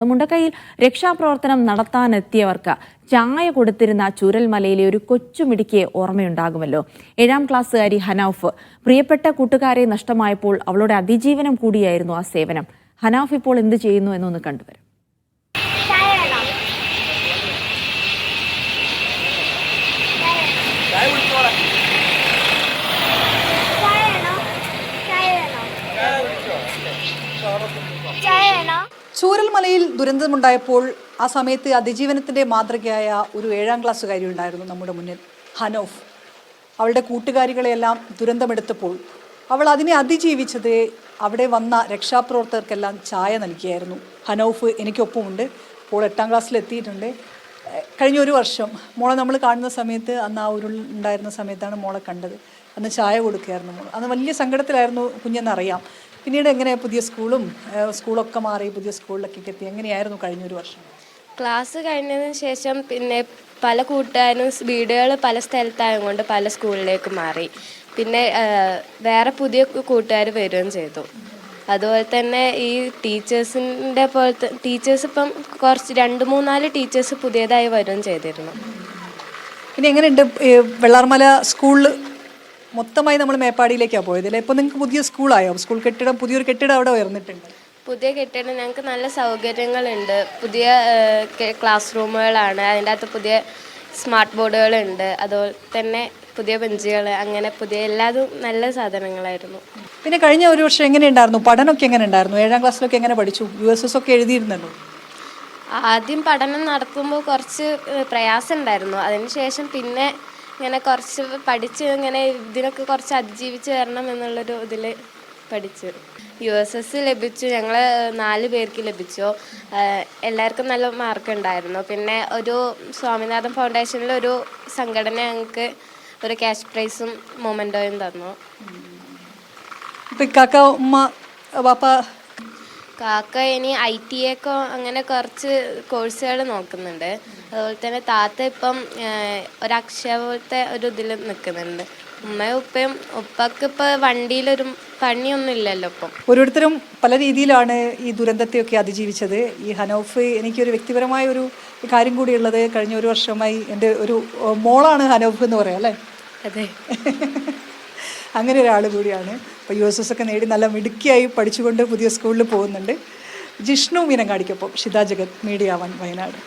മുണ്ടക്കൈയിൽ രക്ഷാപ്രവർത്തനം നടത്താനെത്തിയവർക്ക് ചായ കൊടുത്തിരുന്ന ചൂരൽമലയിലെ ഒരു കൊച്ചുമിടിക്ക് ഓർമ്മയുണ്ടാകുമല്ലോ. 7ാം ക്ലാസ്സുകാരി ഹനൌഫ് പ്രിയപ്പെട്ട കൂട്ടുകാരെ നഷ്ടമായപ്പോൾ അവളുടെ അതിജീവനം കൂടിയായിരുന്നു ആ സേവനം. ഹനൌഫ് ഇപ്പോൾ എന്ത് ചെയ്യുന്നു എന്നൊന്ന് കണ്ടുവരും. ചൂരൽമലയിൽ ദുരന്തമുണ്ടായപ്പോൾ ആ സമയത്ത് അതിജീവനത്തിൻ്റെ മാതൃകയായ ഒരു 7ാം ക്ലാസ്സുകാരി ഉണ്ടായിരുന്നു നമ്മുടെ മുന്നിൽ, ഹനൌഫ്. അവളുടെ കൂട്ടുകാരികളെല്ലാം ദുരന്തമെടുത്തപ്പോൾ അവൾ അതിനെ അതിജീവിച്ചത് അവിടെ വന്ന രക്ഷാപ്രവർത്തകർക്കെല്ലാം ചായ നൽകിയായിരുന്നു. ഹനൌഫ് എനിക്കൊപ്പമുണ്ട്. ഇപ്പോൾ 8ാം ക്ലാസ്സിൽ എത്തിയിട്ടുണ്ട്. കഴിഞ്ഞ ഒരു വർഷം മോളെ നമ്മൾ കാണുന്ന സമയത്ത്, അന്ന് ആ ഉരുൾ ഉണ്ടായിരുന്ന സമയത്താണ് മോളെ കണ്ടത്. അന്ന് ചായ കൊടുക്കുകയായിരുന്നു മോൾ. അന്ന് വലിയ സങ്കടത്തിലായിരുന്നു കുഞ്ഞെന്നറിയാം. പിന്നീട് എങ്ങനെ പുതിയ സ്കൂളൊക്കെ മാറി പുതിയ സ്കൂളിലൊക്കെ എത്തി, എങ്ങനെയായിരുന്നു കഴിഞ്ഞൊരു വർഷം? ക്ലാസ് കഴിഞ്ഞതിന് ശേഷം പിന്നെ പല കൂട്ടുകാരും വീടുകൾ പല സ്ഥലത്തായതുകൊണ്ട് പല സ്കൂളിലേക്ക് മാറി. പിന്നെ വേറെ പുതിയ കൂട്ടുകാർ വരികയും ചെയ്തു. അതുപോലെ തന്നെ ഈ ടീച്ചേഴ്സിൻ്റെ പോലത്തെ ടീച്ചേഴ്സ് ഇപ്പം കുറച്ച് 2-3-4 ടീച്ചേഴ്സ് പുതിയതായി വരികയും ചെയ്തിരുന്നു. പിന്നെ എങ്ങനെയുണ്ട് വെള്ളാർമല സ്കൂളിൽ? മൊത്തമായി നമ്മൾ മേപ്പാടിയിലേക്കാണ് പോയതല്ലേ? ഇപ്പോൾ നിങ്ങൾക്ക് പുതിയ സ്കൂളായോ? സ്കൂൾ കെട്ടിടം, പുതിയൊരു കെട്ടിടം അവിടെ ഉയർന്നിട്ടുണ്ട്. പുതിയ കെട്ടിടം, ഞങ്ങൾക്ക് നല്ല സൗകര്യങ്ങളുണ്ട്. പുതിയ ക്ലാസ് റൂമുകളാണ്, അതിൻ്റെ അകത്ത് പുതിയ സ്മാർട്ട് ബോർഡുകളുണ്ട്, അതുപോലെ തന്നെ പുതിയ ബെഞ്ചുകൾ, അങ്ങനെ പുതിയ എല്ലാതും നല്ല സാധനങ്ങളായിരുന്നു. പിന്നെ കഴിഞ്ഞ ഒരു വർഷം എങ്ങനെയുണ്ടായിരുന്നു പഠനമൊക്കെ? എങ്ങനെ ഉണ്ടായിരുന്നു? 7ാം ക്ലാസ്സിലൊക്കെ എങ്ങനെ പഠിച്ചു? USS ഒക്കെ എഴുതിയിരുന്നല്ലോ. ആദ്യം പഠനം നടത്തുമ്പോൾ കുറച്ച് പ്രയാസം ഉണ്ടായിരുന്നു. അതിനുശേഷം പിന്നെ ഇങ്ങനെ കുറച്ച് പഠിച്ച് ഇങ്ങനെ ഇതിനൊക്കെ കുറച്ച് അതിജീവിച്ച് വരണം എന്നുള്ളൊരു ഇതിൽ പഠിച്ചു. USS ലഭിച്ചു. ഞങ്ങൾ 4 പേർക്ക് ലഭിച്ചു. എല്ലാവർക്കും നല്ല മാർക്ക് ഉണ്ടായിരുന്നു. പിന്നെ ഒരു സ്വാമിനാഥൻ ഫൗണ്ടേഷനിൽ ഒരു സംഘടന ഞങ്ങൾക്ക് ഒരു ക്യാഷ് പ്രൈസും മൊമെൻറ്റോയും തന്നു. കാക്ക, ഉമ്മ, പാപ്പ? കാക്ക ഇനി ITA ഒക്കെ അങ്ങനെ കുറച്ച് കോഴ്സുകൾ നോക്കുന്നുണ്ട്. അതുപോലെ തന്നെ താത്ത ഇപ്പം ഒരു അക്ഷയ പോലത്തെ ഒരു ഇതിൽ നിൽക്കുന്നുണ്ട്. ഉമ്മയും ഉപ്പയും, ഉപ്പക്ക് ഇപ്പോൾ വണ്ടിയിലൊരു പണിയൊന്നും ഇല്ലല്ലോ ഇപ്പം. ഓരോരുത്തരും പല രീതിയിലാണ് ഈ ദുരന്തത്തെയൊക്കെ അതിജീവിച്ചത്. ഈ ഹനൌഫ്, എനിക്കൊരു വ്യക്തിപരമായ ഒരു കാര്യം കൂടിയുള്ളത്, കഴിഞ്ഞ ഒരു വർഷമായി എൻ്റെ ഒരു മോളാണ് ഹനൌഫ് എന്ന് പറയാം അല്ലേ? അതെ. അങ്ങനെ ഒരാൾ കൂടിയാണ്. അപ്പോൾ USS ഒക്കെ നേടി നല്ല മിടുക്കിയായി പഠിച്ചുകൊണ്ട് പുതിയ സ്കൂളിൽ പോകുന്നുണ്ട്. ജിഷ്ണു മീനങ്ങാടിക്കൊപ്പം ഷിത ജഗത്, മീഡിയ 1 വയനാട്.